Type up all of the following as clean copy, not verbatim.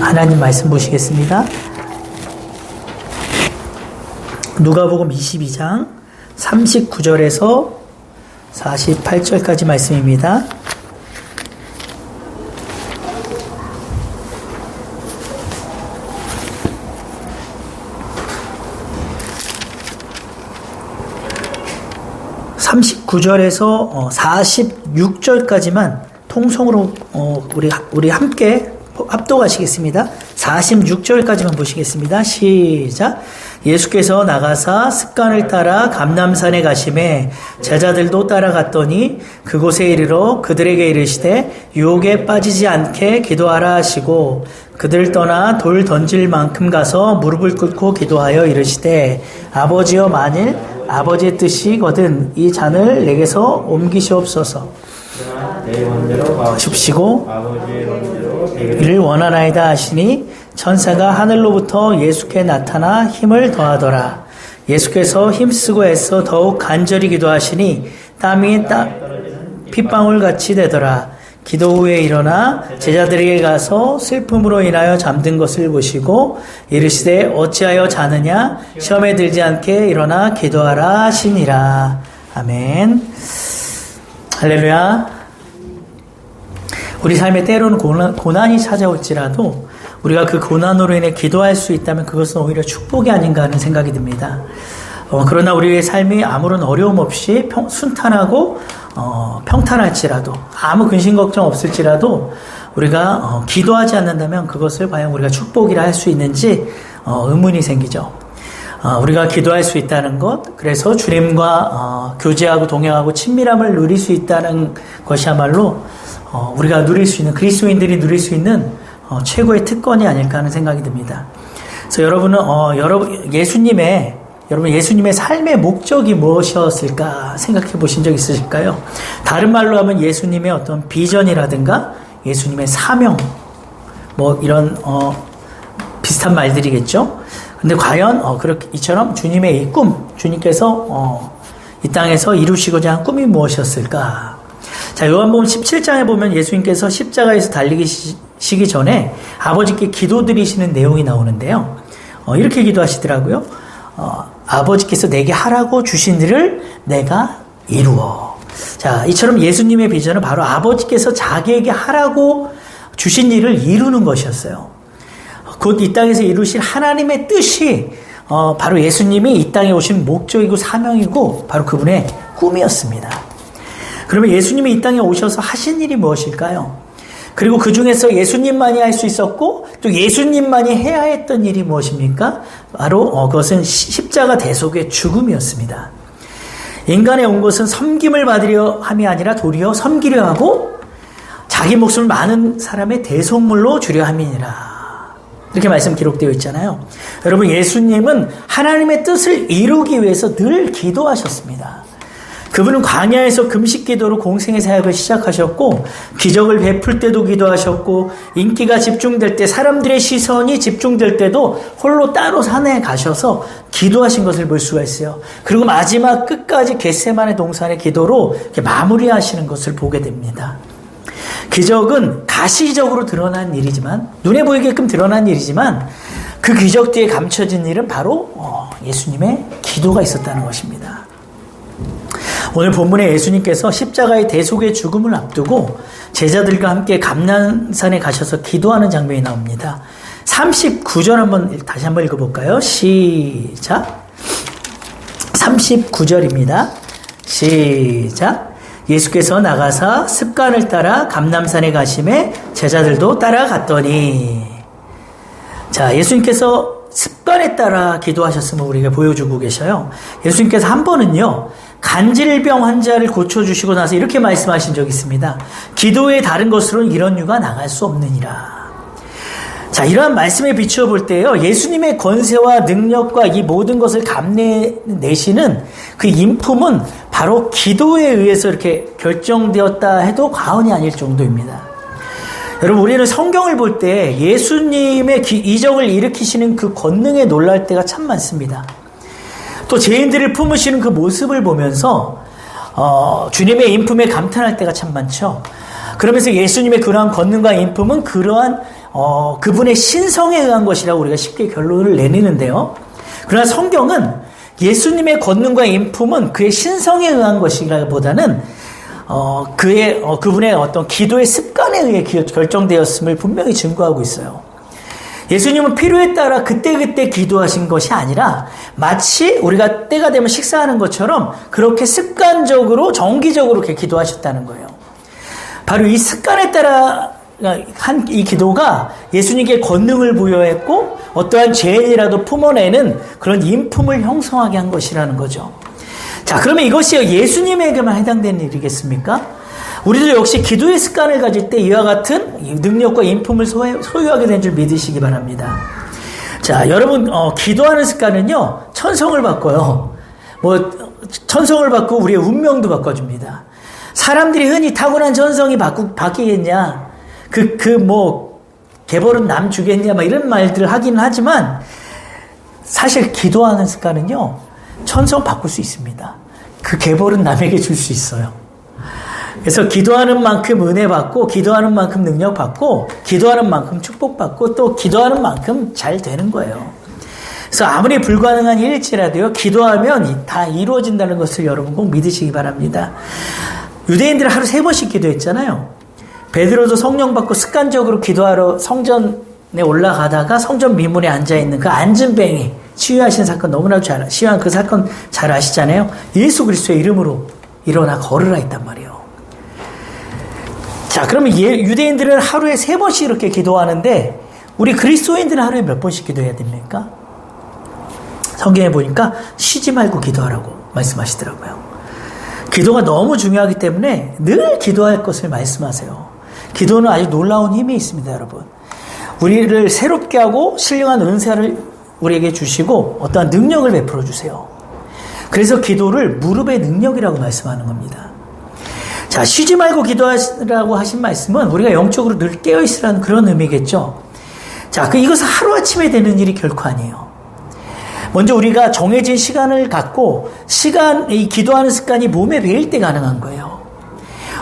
하나님 말씀 보시겠습니다. 누가복음 22장 39절에서 48절까지 말씀입니다. (39절에서) 46절까지만 통성으로 우리 함께 합독하시겠습니다. 46절까지만 보시겠습니다. 시작. 예수께서 나가사 습관을 따라 감람산에 가시매 제자들도 따라갔더니 그곳에 이르러 그들에게 이르시되 유혹에 빠지지 않게 기도하라 하시고 그들 떠나 돌 던질 만큼 가서 무릎을 꿇고 기도하여 이르시되 아버지여 만일 아버지의 뜻이거든 이 잔을 내게서 옮기시옵소서. 주시고 이를 원하나이다 하시니 천사가 하늘로부터 예수께 나타나 힘을 더하더라. 예수께서 힘쓰고 애써 더욱 간절히 기도하시니 땀이 핏방울 같이 되더라. 기도 후에 일어나 제자들에게 가서 슬픔으로 인하여 잠든 것을 보시고 이르시되 어찌하여 자느냐 시험에 들지 않게 일어나 기도하라 하시니라. 아멘. 할렐루야. 우리 삶에 때로는 고난이 찾아올지라도 우리가 그 고난으로 인해 기도할 수 있다면 그것은 오히려 축복이 아닌가 하는 생각이 듭니다. 그러나 우리의 삶이 아무런 어려움 없이 순탄하고 평탄할지라도 아무 근심 걱정 없을지라도 우리가 기도하지 않는다면 그것을 과연 우리가 축복이라 할 수 있는지 의문이 생기죠. 우리가 기도할 수 있다는 것, 그래서 주님과 교제하고 동행하고 친밀함을 누릴 수 있다는 것이야말로 우리가 누릴 수 있는, 그리스도인들이 누릴 수 있는 최고의 특권이 아닐까 하는 생각이 듭니다. 그래서 여러분은 예수님의 삶의 목적이 무엇이었을까 생각해 보신 적 있으실까요? 다른 말로 하면 예수님의 어떤 비전이라든가 예수님의 사명 이런 비슷한 말들이겠죠. 근데 과연 이처럼 주님의 이 꿈, 주님께서 이 땅에서 이루시고자 한 꿈이 무엇이었을까? 자, 요한복음 17장에 보면 예수님께서 십자가에서 달리시기 전에 아버지께 기도드리시는 내용이 나오는데요. 이렇게 기도하시더라고요. 아버지께서 내게 하라고 주신 일을 내가 이루어. 자, 이처럼 예수님의 비전은 바로 아버지께서 자기에게 하라고 주신 일을 이루는 것이었어요. 곧 이 땅에서 이루실 하나님의 뜻이 바로 예수님이 이 땅에 오신 목적이고 사명이고 바로 그분의 꿈이었습니다. 그러면 예수님이 이 땅에 오셔서 하신 일이 무엇일까요? 그리고 그 중에서 예수님만이 할 수 있었고 또 예수님만이 해야 했던 일이 무엇입니까? 바로 그것은 십자가 대속의 죽음이었습니다. 인간에 온 것은 섬김을 받으려 함이 아니라 도리어 섬기려 하고 자기 목숨을 많은 사람의 대속물로 주려 함이니라. 이렇게 말씀 기록되어 있잖아요. 여러분, 예수님은 하나님의 뜻을 이루기 위해서 늘 기도하셨습니다. 그분은 광야에서 금식 기도로 공생의 사역을 시작하셨고 기적을 베풀 때도 기도하셨고 인기가 집중될 때 사람들의 시선이 집중될 때도 홀로 따로 산에 가셔서 기도하신 것을 볼 수가 있어요. 그리고 마지막 끝까지 겟세마네 동산의 기도로 이렇게 마무리하시는 것을 보게 됩니다. 기적은 가시적으로 드러난 일이지만 눈에 보이게끔 드러난 일이지만 그 기적 뒤에 감춰진 일은 바로 예수님의 기도가 있었다는 것입니다. 오늘 본문에 예수님께서 십자가의 대속의 죽음을 앞두고 제자들과 함께 감람산에 가셔서 기도하는 장면이 나옵니다. 39절 다시 한번 읽어볼까요? 시작. 39절입니다. 시작. 예수께서 나가사 습관을 따라 감람산에 가시매 제자들도 따라갔더니. 자, 예수님께서 습관에 따라 기도하셨음을 우리에게 보여주고 계셔요. 예수님께서 한 번은요, 간질병 환자를 고쳐주시고 나서 이렇게 말씀하신 적이 있습니다. 기도의 다른 것으로는 이런 유가 나갈 수 없느니라. 자, 이러한 말씀에 비추어 볼 때요, 예수님의 권세와 능력과 이 모든 것을 감내내시는 그 인품은 바로 기도에 의해서 이렇게 결정되었다 해도 과언이 아닐 정도입니다. 여러분, 우리는 성경을 볼 때 예수님의 이적을 일으키시는 그 권능에 놀랄 때가 참 많습니다. 또 죄인들을 품으시는 그 모습을 보면서 주님의 인품에 감탄할 때가 참 많죠. 그러면서 예수님의 그러한 권능과 인품은 그러한 그분의 신성에 의한 것이라고 우리가 쉽게 결론을 내리는데요. 그러나 성경은 예수님의 권능과 인품은 그의 신성에 의한 것이라기보다는 그분의 어떤 기도의 습관에 의해 결정되었음을 분명히 증거하고 있어요. 예수님은 필요에 따라 그때그때 기도하신 것이 아니라 마치 우리가 때가 되면 식사하는 것처럼 그렇게 습관적으로 정기적으로 이렇게 기도하셨다는 거예요. 바로 이 습관에 따라 한 이 기도가 예수님께 권능을 부여했고 어떠한 죄인이라도 품어내는 그런 인품을 형성하게 한 것이라는 거죠. 자, 그러면 이것이 예수님에게만 해당되는 일이겠습니까? 우리도 역시 기도의 습관을 가질 때 이와 같은 능력과 인품을 소유하게 된 줄 믿으시기 바랍니다. 자, 여러분, 기도하는 습관은요, 천성을 바꿔요. 천성을 바꾸고 우리의 운명도 바꿔줍니다. 사람들이 흔히 타고난 천성이 바뀌겠냐? 개벌은 남 주겠냐? 이런 말들을 하기는 하지만, 사실 기도하는 습관은요, 천성 바꿀 수 있습니다. 그 개벌은 남에게 줄 수 있어요. 그래서 기도하는 만큼 은혜 받고, 기도하는 만큼 능력 받고, 기도하는 만큼 축복 받고, 또 기도하는 만큼 잘 되는 거예요. 그래서 아무리 불가능한 일일지라도요, 기도하면 다 이루어진다는 것을 여러분 꼭 믿으시기 바랍니다. 유대인들은 하루 3번씩 기도했잖아요. 베드로도 성령 받고 습관적으로 기도하러 성전에 올라가다가 성전 미문에 앉아있는 그 앉은뱅이 치유하신 사건 너무나도 치유한 그 사건 잘 아시잖아요. 예수 그리스도의 이름으로 일어나 걸으라 했단 말이에요. 자, 그러면 유대인들은 하루에 3번씩 이렇게 기도하는데 우리 그리스도인들은 하루에 몇 번씩 기도해야 됩니까? 성경에 보니까 쉬지 말고 기도하라고 말씀하시더라고요. 기도가 너무 중요하기 때문에 늘 기도할 것을 말씀하세요. 기도는 아주 놀라운 힘이 있습니다, 여러분. 우리를 새롭게 하고 신령한 은사를 우리에게 주시고 어떠한 능력을 베풀어 주세요. 그래서 기도를 무릎의 능력이라고 말씀하는 겁니다. 자, 쉬지 말고 기도하라고 하신 말씀은 우리가 영적으로 늘 깨어있으라는 그런 의미겠죠. 자, 이것은 하루아침에 되는 일이 결코 아니에요. 먼저 우리가 정해진 시간을 갖고 이 기도하는 습관이 몸에 배일 때 가능한 거예요.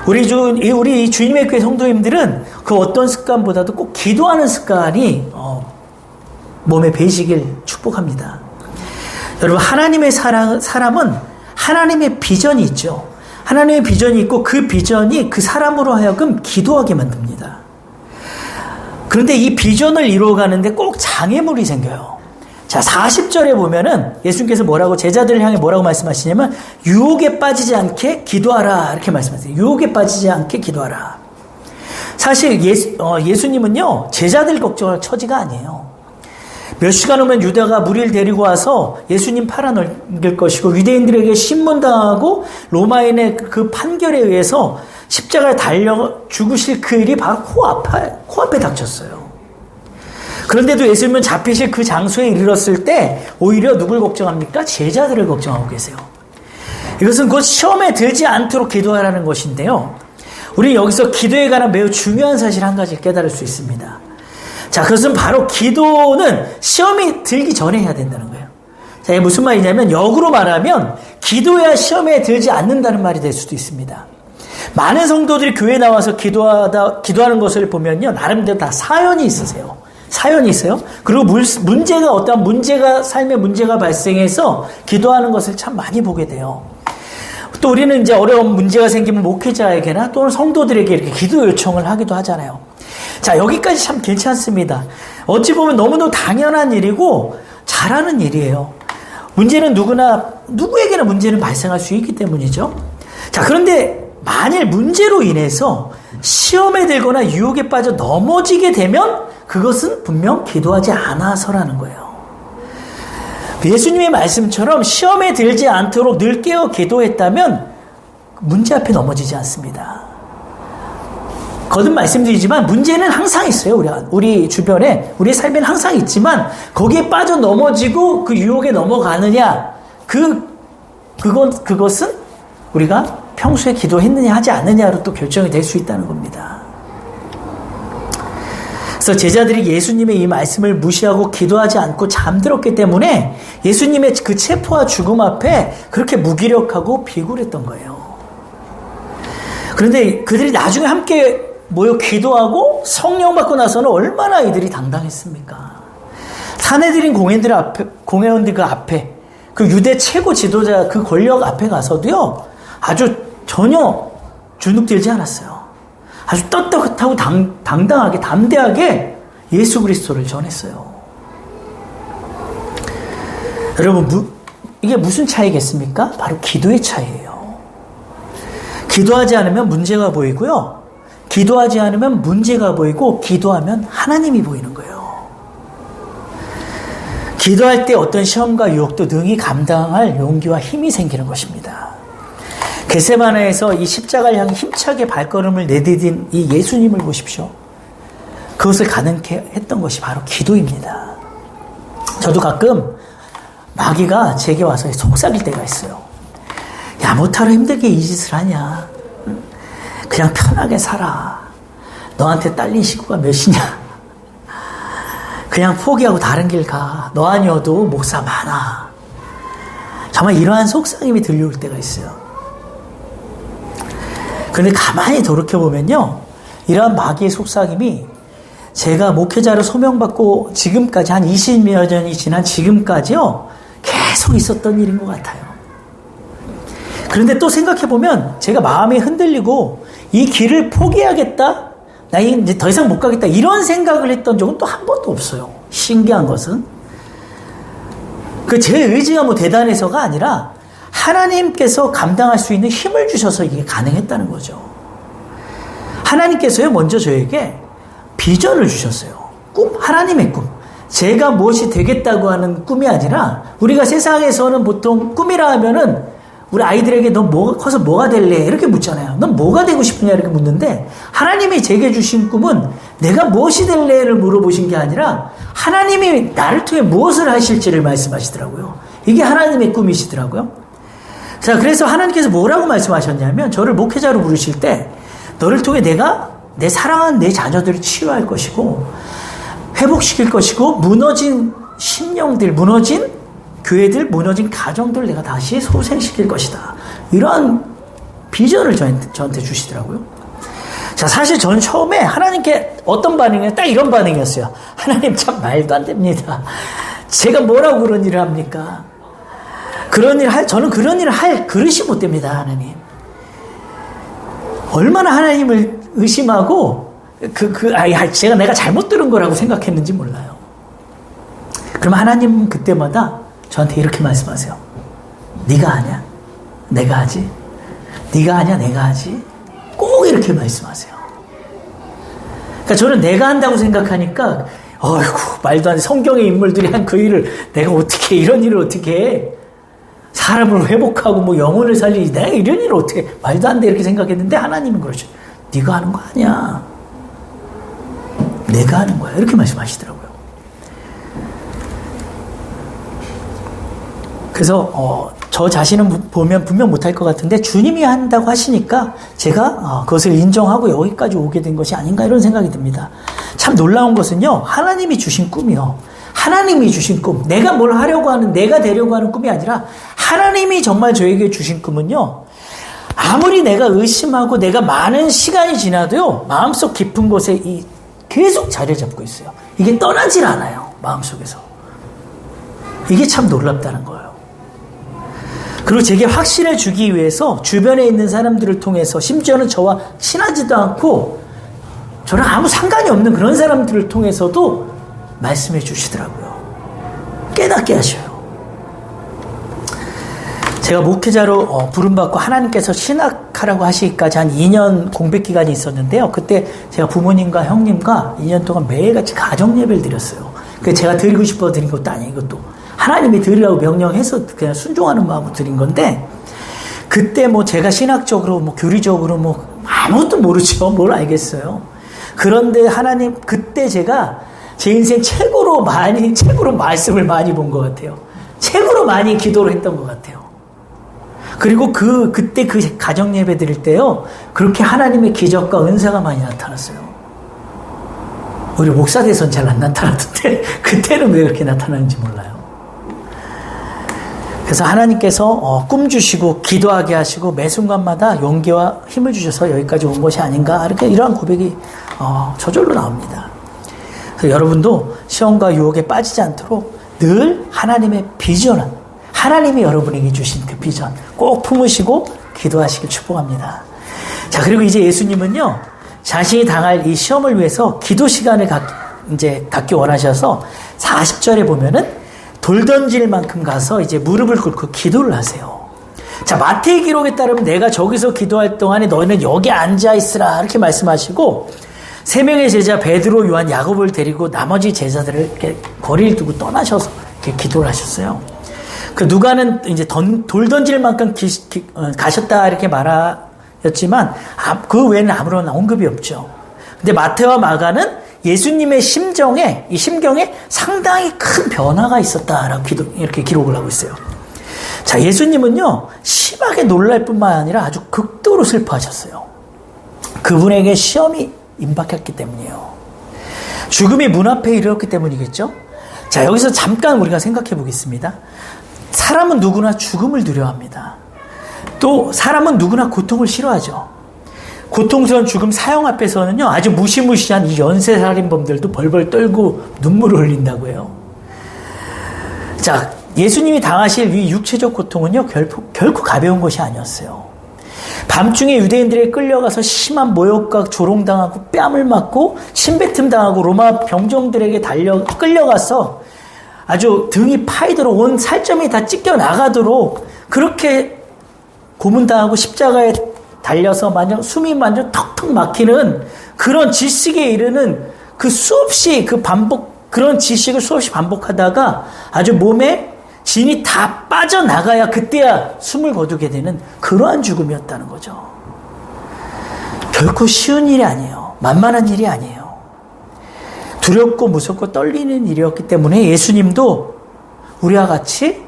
우리 주님의 교회 성도님들은 그 어떤 습관보다도 꼭 기도하는 습관이 몸에 배이시길 축복합니다. 여러분, 하나님의 사람은 하나님의 비전이 있죠. 하나님의 비전이 있고 그 비전이 그 사람으로 하여금 기도하게 만듭니다. 그런데 이 비전을 이루어가는데 꼭 장애물이 생겨요. 자, 40절에 보면은 예수님께서 제자들을 향해 뭐라고 말씀하시냐면 유혹에 빠지지 않게 기도하라 이렇게 말씀하세요. 유혹에 빠지지 않게 기도하라. 사실 예수님은요, 제자들 걱정할 처지가 아니에요. 몇 시간 후면 유다가 무리를 데리고 와서 예수님 팔아넘길 것이고 유대인들에게 신문당하고 로마인의 그 판결에 의해서 십자가에 달려 죽으실 그 일이 바로 코앞에 닥쳤어요. 그런데도 예수님은 잡히실 그 장소에 이르렀을 때 오히려 누굴 걱정합니까? 제자들을 걱정하고 계세요. 이것은 곧 시험에 들지 않도록 기도하라는 것인데요. 우리 여기서 기도에 관한 매우 중요한 사실 한 가지 깨달을 수 있습니다. 자, 그것은 바로 기도는 시험이 들기 전에 해야 된다는 거예요. 자, 이게 무슨 말이냐면 역으로 말하면 기도해야 시험에 들지 않는다는 말이 될 수도 있습니다. 많은 성도들이 교회에 나와서 기도하는 것을 보면요, 나름대로 다 사연이 있으세요. 사연이 있어요. 그리고 어떠한 삶의 문제가 발생해서 기도하는 것을 참 많이 보게 돼요. 또 우리는 이제 어려운 문제가 생기면 목회자에게나 또는 성도들에게 이렇게 기도 요청을 하기도 하잖아요. 자, 여기까지 참 괜찮습니다. 어찌 보면 너무도 당연한 일이고 잘하는 일이에요. 문제는 누구에게나 문제는 발생할 수 있기 때문이죠. 자, 그런데 만일 문제로 인해서 시험에 들거나 유혹에 빠져 넘어지게 되면 그것은 분명 기도하지 않아서라는 거예요. 예수님의 말씀처럼 시험에 들지 않도록 늘 깨어 기도했다면 문제 앞에 넘어지지 않습니다. 거듭 말씀드리지만 문제는 항상 있어요. 우리 주변에, 우리의 삶에는 항상 있지만 거기에 빠져 넘어지고 그 유혹에 넘어가느냐, 그것은 우리가 평소에 기도했느냐 하지 않느냐로 또 결정이 될 수 있다는 겁니다. 그래서 제자들이 예수님의 이 말씀을 무시하고 기도하지 않고 잠들었기 때문에 예수님의 그 체포와 죽음 앞에 그렇게 무기력하고 비굴했던 거예요. 그런데 그들이 나중에 함께 모여 기도하고 성령 받고 나서는 얼마나 이들이 당당했습니까? 사내들인 공회원들 그 앞에, 그 유대 최고 지도자 그 권력 앞에 가서도요, 아주 전혀 주눅들지 않았어요. 아주 떳떳하고 당당하게, 담대하게 예수 그리스도를 전했어요. 여러분, 이게 무슨 차이겠습니까? 바로 기도의 차이예요. 기도하지 않으면 문제가 보이고요. 기도하지 않으면 문제가 보이고, 기도하면 하나님이 보이는 거예요. 기도할 때 어떤 시험과 유혹도 능히 감당할 용기와 힘이 생기는 것입니다. 겟세마네에서 이 십자가를 향해 힘차게 발걸음을 내디딘 이 예수님을 보십시오. 그것을 가능케 했던 것이 바로 기도입니다. 저도 가끔 마귀가 제게 와서 속삭일 때가 있어요. 야, 뭐하러 힘들게 이 짓을 하냐. 그냥 편하게 살아. 너한테 딸린 식구가 몇이냐. 그냥 포기하고 다른 길 가. 너 아니어도 목사 많아. 정말 이러한 속삭임이 들려올 때가 있어요. 그런데 가만히 돌이켜보면요, 이러한 마귀의 속삭임이 제가 목회자로 소명받고 지금까지 한 20여 년이 지난 지금까지요, 계속 있었던 일인 것 같아요. 그런데 또 생각해보면 제가 마음이 흔들리고 이 길을 포기하겠다, 나 이제 더 이상 못 가겠다, 이런 생각을 했던 적은 또 한 번도 없어요. 신기한 것은 제 의지가 뭐 대단해서가 아니라 하나님께서 감당할 수 있는 힘을 주셔서 이게 가능했다는 거죠. 하나님께서요, 먼저 저에게 비전을 주셨어요. 꿈, 하나님의 꿈. 제가 무엇이 되겠다고 하는 꿈이 아니라, 우리가 세상에서는 보통 꿈이라 하면은 우리 아이들에게 너 커서 뭐가 될래? 이렇게 묻잖아요. 넌 뭐가 되고 싶으냐? 이렇게 묻는데, 하나님이 제게 주신 꿈은 내가 무엇이 될래를 물어보신 게 아니라 하나님이 나를 통해 무엇을 하실지를 말씀하시더라고요. 이게 하나님의 꿈이시더라고요. 자, 그래서 하나님께서 뭐라고 말씀하셨냐면, 저를 목회자로 부르실 때 너를 통해 내가 내 사랑하는 내 자녀들을 치유할 것이고 회복시킬 것이고, 무너진 심령들, 무너진 교회들, 무너진 가정들 내가 다시 소생시킬 것이다. 이러한 비전을 저한테 주시더라고요. 자, 사실 저는 처음에 하나님께 어떤 반응이에요? 딱 이런 반응이었어요. 하나님, 참 말도 안 됩니다. 제가 뭐라고 그런 일을 합니까? 저는 그런 일을 할 그릇이 못 됩니다, 하나님. 얼마나 하나님을 의심하고, 제가 내가 잘못 들은 거라고 생각했는지 몰라요. 그러면 하나님은 그때마다 저한테 이렇게 말씀하세요. 네가 하냐? 내가 하지. 네가 하냐? 내가 하지. 꼭 이렇게 말씀하세요. 그러니까 저는 내가 한다고 생각하니까, 어이구, 말도 안 돼. 성경의 인물들이 한 그 일을 내가 어떻게, 이런 일을 어떻게 해? 사람을 회복하고 뭐 영혼을 살리지, 내가 이런 일을 어떻게 해? 말도 안 돼. 이렇게 생각했는데, 하나님은 그러죠. 네가 하는 거 아니야. 내가 하는 거야. 이렇게 말씀하시더라고요. 그래서 저 자신은 보면 분명 못할 것 같은데, 주님이 한다고 하시니까 제가 그것을 인정하고 여기까지 오게 된 것이 아닌가, 이런 생각이 듭니다. 참 놀라운 것은요, 하나님이 주신 꿈이요, 하나님이 주신 꿈, 내가 뭘 하려고 하는, 내가 되려고 하는 꿈이 아니라 하나님이 정말 저에게 주신 꿈은요, 아무리 내가 의심하고 내가 많은 시간이 지나도요, 마음속 깊은 곳에 계속 자리 잡고 있어요. 이게 떠나질 않아요, 마음속에서. 이게 참 놀랍다는 거예요. 그리고 제게 확신을 주기 위해서 주변에 있는 사람들을 통해서, 심지어는 저와 친하지도 않고 저랑 아무 상관이 없는 그런 사람들을 통해서도 말씀해 주시더라고요. 깨닫게 하셔요. 제가 목회자로 부름받고 하나님께서 신학하라고 하시기까지 한 2년 공백 기간이 있었는데요. 그때 제가 부모님과 형님과 2년 동안 매일같이 가정 예배를 드렸어요. 제가 드리고 싶어 드린 것도 아니에요. 이것도 하나님이 드리라고 명령해서 그냥 순종하는 마음으로 드린 건데, 그때 뭐 제가 신학적으로 뭐 교리적으로 뭐 아무것도 모르죠. 뭘 알겠어요. 그런데 하나님, 그때 제가 제 인생 최고로 말씀을 많이 본 것 같아요. 최고로 많이 기도를 했던 것 같아요. 그리고 그때 그 가정 예배 드릴 때요, 그렇게 하나님의 기적과 은사가 많이 나타났어요. 우리 목사 돼서는 잘 안 나타났는데 그때는 왜 그렇게 나타나는지 몰라요. 그래서 하나님께서 꿈 주시고 기도하게 하시고 매 순간마다 용기와 힘을 주셔서 여기까지 온 것이 아닌가, 이렇게 이러한 고백이 저절로 나옵니다. 그래서 여러분도 시험과 유혹에 빠지지 않도록 늘 하나님의 비전은, 하나님이 여러분에게 주신 그 비전 꼭 품으시고 기도하시길 축복합니다. 자, 그리고 이제 예수님은요, 자신이 당할 이 시험을 위해서 기도 시간을 갖기 원하셔서 40절에 보면은 돌 던질 만큼 가서 이제 무릎을 꿇고 기도를 하세요. 자, 마태의 기록에 따르면 내가 저기서 기도할 동안에 너희는 여기 앉아 있으라, 이렇게 말씀하시고 3명의 제자 베드로, 요한, 야고보를 데리고 나머지 제자들을 이렇게 거리를 두고 떠나셔서 이렇게 기도를 하셨어요. 그 누가는 이제 돌 던질 만큼 가셨다, 이렇게 말하였지만 그 외에는 아무런 언급이 없죠. 근데 마태와 마가는 예수님의 이 심경에 상당히 큰 변화가 있었다라고 이렇게 기록을 하고 있어요. 자, 예수님은요, 심하게 놀랄 뿐만 아니라 아주 극도로 슬퍼하셨어요. 그분에게 시험이 임박했기 때문이에요. 죽음이 문 앞에 이르렀기 때문이겠죠? 자, 여기서 잠깐 우리가 생각해 보겠습니다. 사람은 누구나 죽음을 두려워합니다. 또 사람은 누구나 고통을 싫어하죠. 고통스러운 죽음 사형 앞에서는요, 아주 무시무시한 이 연쇄살인범들도 벌벌 떨고 눈물을 흘린다고 해요. 자, 예수님이 당하실 이 육체적 고통은요, 결코 가벼운 것이 아니었어요. 밤중에 유대인들에 끌려가서 심한 모욕과 조롱당하고 뺨을 맞고 침뱉음 당하고 로마 병정들에게 끌려가서 아주 등이 파이도록 온 살점이 다 찢겨 나가도록 그렇게 고문당하고 십자가에 달려서 숨이 완전 턱턱 막히는 그런 질식에 이르는 그런 질식을 수없이 반복하다가 아주 몸에 진이 다 빠져나가야 그때야 숨을 거두게 되는 그러한 죽음이었다는 거죠. 결코 쉬운 일이 아니에요. 만만한 일이 아니에요. 두렵고 무섭고 떨리는 일이었기 때문에 예수님도 우리와 같이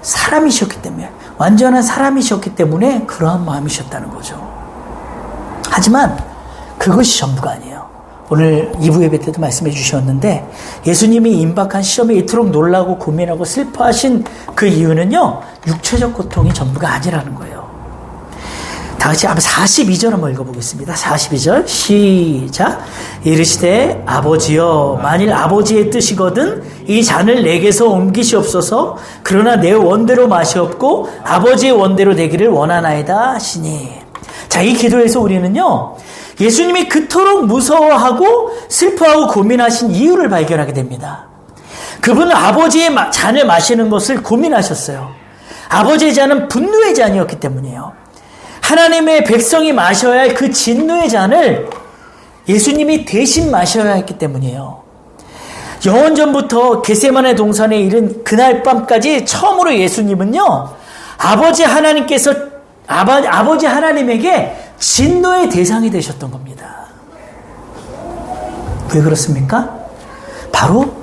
사람이셨기 때문에, 완전한 사람이셨기 때문에 그러한 마음이셨다는 거죠. 하지만 그것이 전부가 아니에요. 오늘 2부 예배 때도 말씀해 주셨는데 예수님이 임박한 시험에 이토록 놀라고 고민하고 슬퍼하신 그 이유는요, 육체적 고통이 전부가 아니라는 거예요. 다 같이 한번 42절 한번 읽어보겠습니다. 42절 시작. 이르시되 아버지여, 만일 아버지의 뜻이거든 이 잔을 내게서 옮기시옵소서. 그러나 내 원대로 마시옵고 아버지의 원대로 되기를 원하나이다 하시니. 자, 이 기도에서 우리는요, 예수님이 그토록 무서워하고 슬퍼하고 고민하신 이유를 발견하게 됩니다. 그분은 아버지의 잔을 마시는 것을 고민하셨어요. 아버지의 잔은 분노의 잔이었기 때문이에요. 하나님의 백성이 마셔야 할 그 진노의 잔을 예수님이 대신 마셔야 했기 때문이에요. 영원전부터 겟세마네 동산에 이른 그날 밤까지 처음으로 예수님은요, 아버지 하나님에게 진노의 대상이 되셨던 겁니다. 왜 그렇습니까? 바로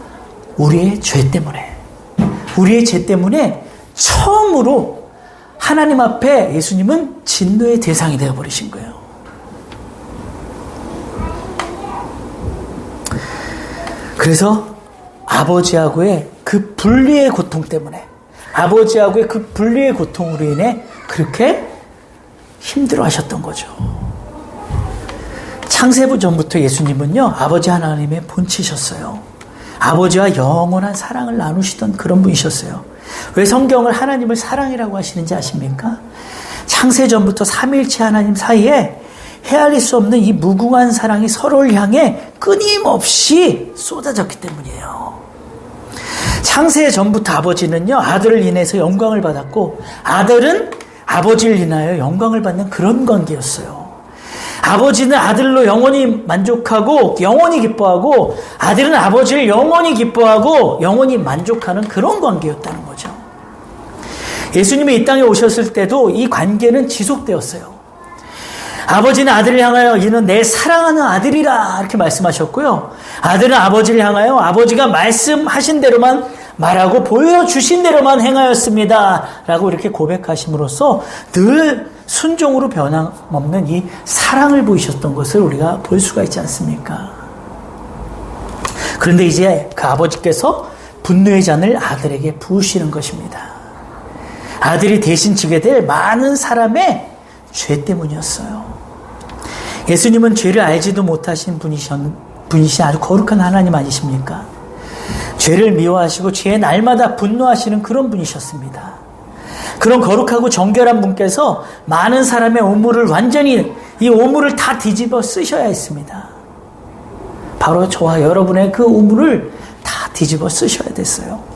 우리의 죄 때문에, 우리의 죄 때문에 처음으로 하나님 앞에 예수님은 진노의 대상이 되어버리신 거예요. 그래서 아버지하고의 그 분리의 고통 때문에, 아버지하고의 그 분리의 고통으로 인해 그렇게 힘들어 하셨던 거죠. 창세부 전부터 예수님은요, 아버지 하나님의 본체셨어요. 아버지와 영원한 사랑을 나누시던 그런 분이셨어요. 왜 성경을 하나님을 사랑이라고 하시는지 아십니까? 창세전부터 삼위일체 하나님 사이에 헤아릴 수 없는 이 무궁한 사랑이 서로를 향해 끊임없이 쏟아졌기 때문이에요. 창세전부터 아버지는요, 아들을 인해서 영광을 받았고 아들은 아버지를 인하여 영광을 받는 그런 관계였어요. 아버지는 아들로 영원히 만족하고 영원히 기뻐하고 아들은 아버지를 영원히 기뻐하고 영원히 만족하는 그런 관계였다는 거죠. 예수님이 이 땅에 오셨을 때도 이 관계는 지속되었어요. 아버지는 아들을 향하여 이는 내 사랑하는 아들이라 이렇게 말씀하셨고요. 아들은 아버지를 향하여 아버지가 말씀하신 대로만 말하고 보여주신 대로만 행하였습니다 라고 이렇게 고백하심으로써 늘 순종으로 변함없는 이 사랑을 보이셨던 것을 우리가 볼 수가 있지 않습니까? 그런데 이제 그 아버지께서 분노의 잔을 아들에게 부으시는 것입니다. 아들이 대신 지게 될 많은 사람의 죄 때문이었어요. 예수님은 죄를 알지도 못하신 분이신 아주 거룩한 하나님 아니십니까? 죄를 미워하시고 죄의 날마다 분노하시는 그런 분이셨습니다. 그런 거룩하고 정결한 분께서 많은 사람의 오물을 완전히 이 오물을 다 뒤집어 쓰셔야 했습니다. 바로 저와 여러분의 그 오물을 다 뒤집어 쓰셔야 됐어요.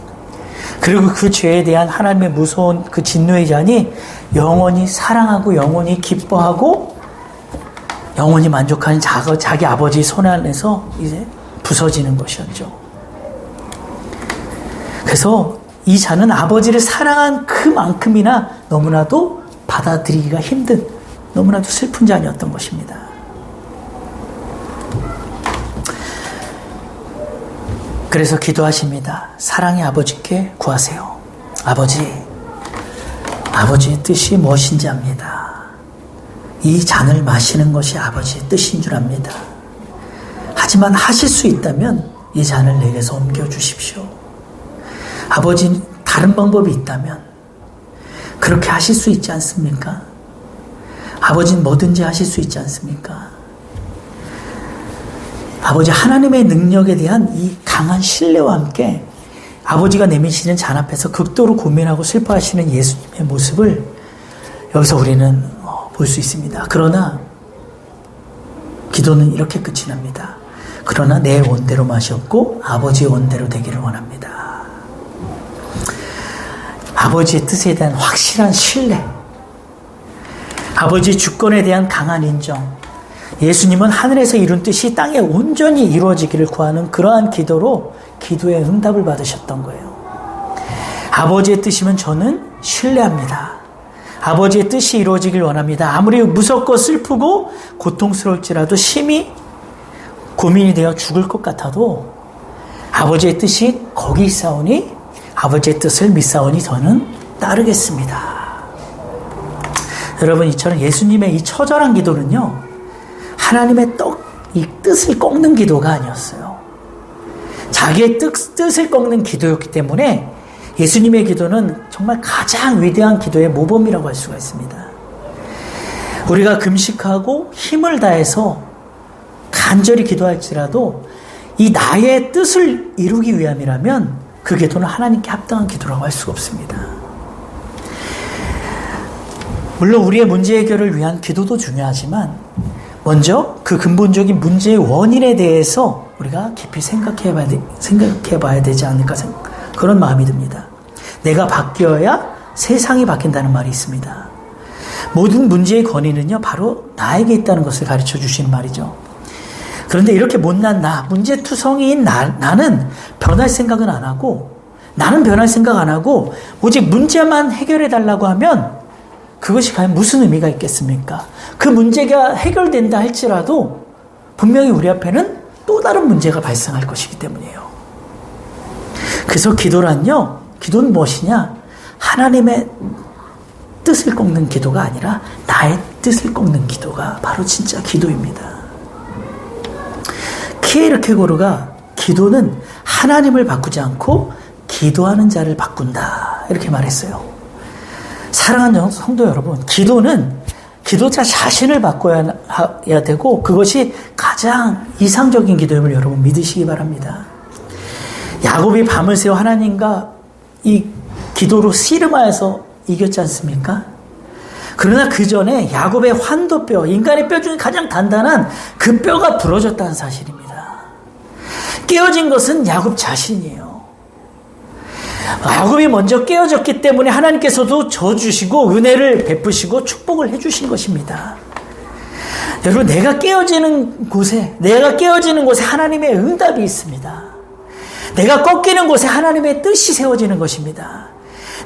그리고 그 죄에 대한 하나님의 무서운 그 진노의 잔이 영원히 사랑하고 영원히 기뻐하고 영원히 만족하는 자기 아버지 손 안에서 이제 부서지는 것이었죠. 그래서 이 잔은 아버지를 사랑한 그만큼이나 너무나도 받아들이기가 힘든 너무나도 슬픈 잔이었던 것입니다. 그래서 기도하십니다. 사랑의 아버지께 구하세요. 아버지의 뜻이 무엇인지 압니다. 이 잔을 마시는 것이 아버지의 뜻인 줄 압니다. 하지만 하실 수 있다면 이 잔을 내게서 옮겨주십시오. 아버지, 다른 방법이 있다면 그렇게 하실 수 있지 않습니까? 아버지는 뭐든지 하실 수 있지 않습니까? 아버지 하나님의 능력에 대한 이 강한 신뢰와 함께 아버지가 내미시는 잔 앞에서 극도로 고민하고 슬퍼하시는 예수님의 모습을 여기서 우리는 볼 수 있습니다. 그러나 기도는 이렇게 끝이 납니다. 그러나 내 원대로 마셨고 아버지의 원대로 되기를 원합니다. 아버지의 뜻에 대한 확실한 신뢰, 아버지의 주권에 대한 강한 인정, 예수님은 하늘에서 이룬 뜻이 땅에 온전히 이루어지기를 구하는 그러한 기도로 기도의 응답을 받으셨던 거예요. 아버지의 뜻이면 저는 신뢰합니다. 아버지의 뜻이 이루어지길 원합니다. 아무리 무섭고 슬프고 고통스러울지라도 심히 고민이 되어 죽을 것 같아도 아버지의 뜻이 거기 있사오니 아버지의 뜻을 믿사오니 저는 따르겠습니다. 여러분, 이처럼 예수님의 이 처절한 기도는요, 하나님의 이 뜻을 꺾는 기도가 아니었어요. 자기의 뜻을 꺾는 기도였기 때문에 예수님의 기도는 정말 가장 위대한 기도의 모범이라고 할 수가 있습니다. 우리가 금식하고 힘을 다해서 간절히 기도할지라도 이 나의 뜻을 이루기 위함이라면 그 기도는 하나님께 합당한 기도라고 할 수가 없습니다. 물론 우리의 문제 해결을 위한 기도도 중요하지만 먼저 그 근본적인 문제의 원인에 대해서 우리가 깊이 생각해 봐야 되지 않을까 그런 마음이 듭니다. 내가 바뀌어야 세상이 바뀐다는 말이 있습니다. 모든 문제의 권위는요, 바로 나에게 있다는 것을 가르쳐 주시는 말이죠. 그런데 이렇게 못난 문제투성이인 나는 변할 생각은 안 하고, 나는 변할 생각 안 하고, 오직 문제만 해결해 달라고 하면 그것이 과연 무슨 의미가 있겠습니까? 그 문제가 해결된다 할지라도 분명히 우리 앞에는 또 다른 문제가 발생할 것이기 때문이에요. 그래서 기도는 무엇이냐? 하나님의 뜻을 꺾는 기도가 아니라 나의 뜻을 꺾는 기도가 바로 진짜 기도입니다. 키에르케고르가 기도는 하나님을 바꾸지 않고 기도하는 자를 바꾼다, 이렇게 말했어요. 사랑하는 성도 여러분, 기도는 기도자 자신을 바꿔야 되고 그것이 가장 이상적인 기도임을 여러분 믿으시기 바랍니다. 야곱이 밤을 새워 하나님과 이 기도로 씨름하여서 이겼지 않습니까? 그러나 그 전에 야곱의 환도뼈, 인간의 뼈 중에 가장 단단한 그 뼈가 부러졌다는 사실입니다. 깨어진 것은 야곱 자신이에요. 야곱이 먼저 깨어졌기 때문에 하나님께서도 져주시고 은혜를 베푸시고 축복을 해주신 것입니다. 여러분, 내가 깨어지는 곳에 하나님의 응답이 있습니다. 내가 꺾이는 곳에 하나님의 뜻이 세워지는 것입니다.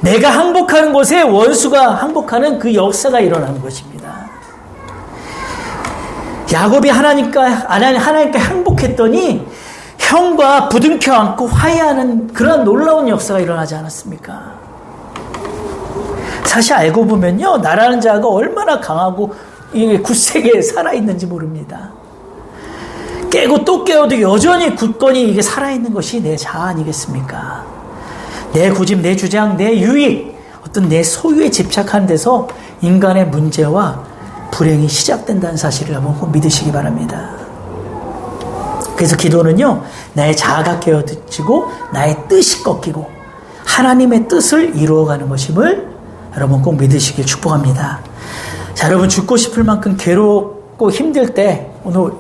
내가 항복하는 곳에 원수가 항복하는 그 역사가 일어나는 것입니다. 야곱이 하나님께 항복했더니 형과 부둥켜 안고 화해하는 그런 놀라운 역사가 일어나지 않았습니까? 사실 알고 보면요, 나라는 자가 얼마나 강하고 굳세게 살아있는지 모릅니다. 깨고 또 깨어도 여전히 굳건히 이게 살아있는 것이 내 자아 아니겠습니까? 내 고집, 내 주장, 내 유익, 어떤 내 소유에 집착하는 데서 인간의 문제와 불행이 시작된다는 사실을 한번 꼭 믿으시기 바랍니다. 그래서 기도는요, 나의 자아가 깨어지고 나의 뜻이 꺾이고 하나님의 뜻을 이루어가는 것임을 여러분 꼭 믿으시길 축복합니다. 자, 여러분 죽고 싶을 만큼 괴롭고 힘들 때 오늘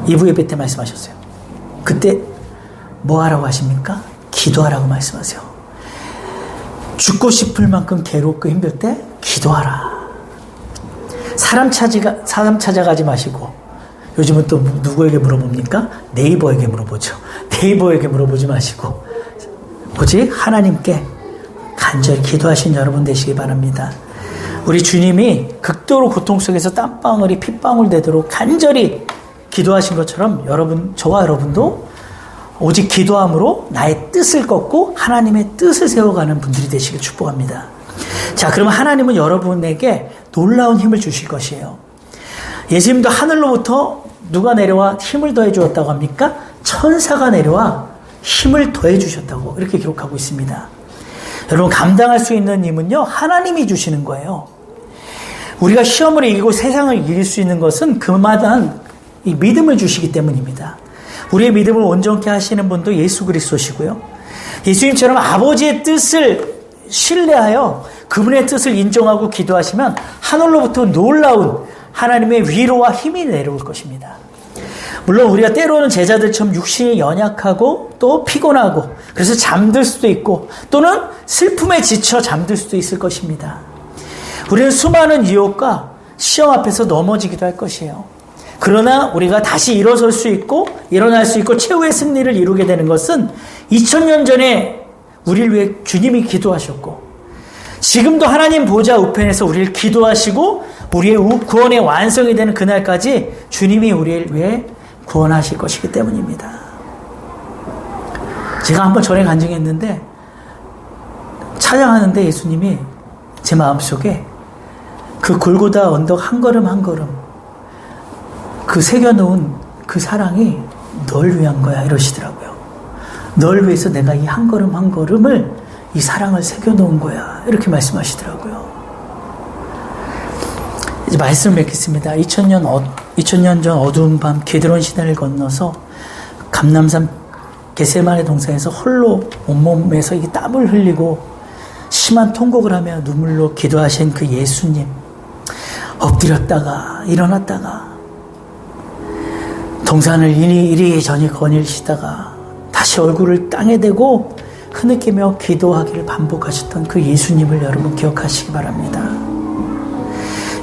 2부 예배 때 말씀하셨어요. 그때 뭐 하라고 하십니까? 기도하라고 말씀하세요. 죽고 싶을 만큼 괴롭고 힘들 때 기도하라. 사람 찾아가지 마시고, 요즘은 또 누구에게 물어봅니까? 네이버에게 물어보죠. 네이버에게 물어보지 마시고 오직 하나님께 간절히 기도하신 여러분 되시기 바랍니다. 우리 주님이 극도로 고통 속에서 땀방울이 핏방울 되도록 간절히 기도하신 것처럼 저와 여러분도 오직 기도함으로 나의 뜻을 꺾고 하나님의 뜻을 세워가는 분들이 되시길 축복합니다. 자, 그러면 하나님은 여러분에게 놀라운 힘을 주실 것이에요. 예수님도 하늘로부터 누가 내려와 힘을 더해 주었다고 합니까? 천사가 내려와 힘을 더해 주셨다고 이렇게 기록하고 있습니다. 여러분, 감당할 수 있는 힘은요, 하나님이 주시는 거예요. 우리가 시험을 이기고 세상을 이길 수 있는 것은 그마다한 이 믿음을 주시기 때문입니다. 우리의 믿음을 온전케 하시는 분도 예수 그리스도시고요. 예수님처럼 아버지의 뜻을 신뢰하여 그분의 뜻을 인정하고 기도하시면 하늘로부터 놀라운 하나님의 위로와 힘이 내려올 것입니다. 물론 우리가 때로는 제자들처럼 육신이 연약하고 또 피곤하고 그래서 잠들 수도 있고 또는 슬픔에 지쳐 잠들 수도 있을 것입니다. 우리는 수많은 유혹과 시험 앞에서 넘어지기도 할 것이에요. 그러나 우리가 다시 일어설 수 있고 일어날 수 있고 최후의 승리를 이루게 되는 것은 2000년 전에 우리를 위해 주님이 기도하셨고 지금도 하나님 보좌 우편에서 우리를 기도하시고 우리의 구원의 완성이 되는 그날까지 주님이 우리를 위해 구원하실 것이기 때문입니다. 제가 한번 전에 간증했는데 찬양하는데 예수님이 제 마음속에 그 골고다 언덕 한 걸음 한 걸음 그 새겨놓은 그 사랑이 널 위한 거야 이러시더라고요. 널 위해서 내가 이 한 걸음 한 걸음을 이 사랑을 새겨놓은 거야 이렇게 말씀하시더라고요. 이제 말씀을 맺겠습니다. 2000년 전 어두운 밤 게드론 시내를 건너서 감람산 겟세마네 동산에서 홀로 온몸에서 이 땀을 흘리고 심한 통곡을 하며 눈물로 기도하신 그 예수님, 엎드렸다가 일어났다가 동산을 이리저리 거닐시다가 다시 얼굴을 땅에 대고 흐느끼며 기도하기를 반복하셨던 그 예수님을 여러분 기억하시기 바랍니다.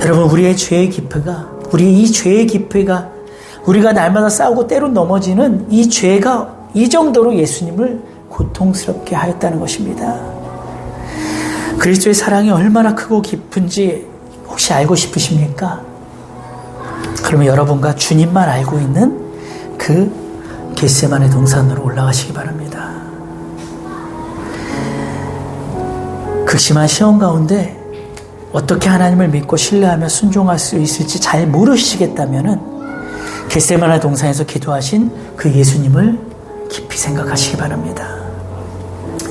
여러분, 우리의 죄의 깊이가, 우리의 이 죄의 깊이가, 우리가 날마다 싸우고 때론 넘어지는 이 죄가 이 정도로 예수님을 고통스럽게 하였다는 것입니다. 그리스도의 사랑이 얼마나 크고 깊은지 혹시 알고 싶으십니까? 그러면 여러분과 주님만 알고 있는 그 겟세마네 동산으로 올라가시기 바랍니다. 극심한 시험 가운데 어떻게 하나님을 믿고 신뢰하며 순종할 수 있을지 잘 모르시겠다면은 겟세마네 동산에서 기도하신 그 예수님을 깊이 생각하시기 바랍니다.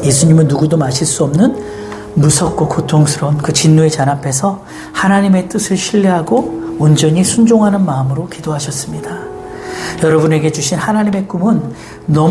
예수님은 누구도 마실 수 없는 무섭고 고통스러운 그 진노의 잔 앞에서 하나님의 뜻을 신뢰하고 온전히 순종하는 마음으로 기도하셨습니다. 여러분에게 주신 하나님의 꿈은 너무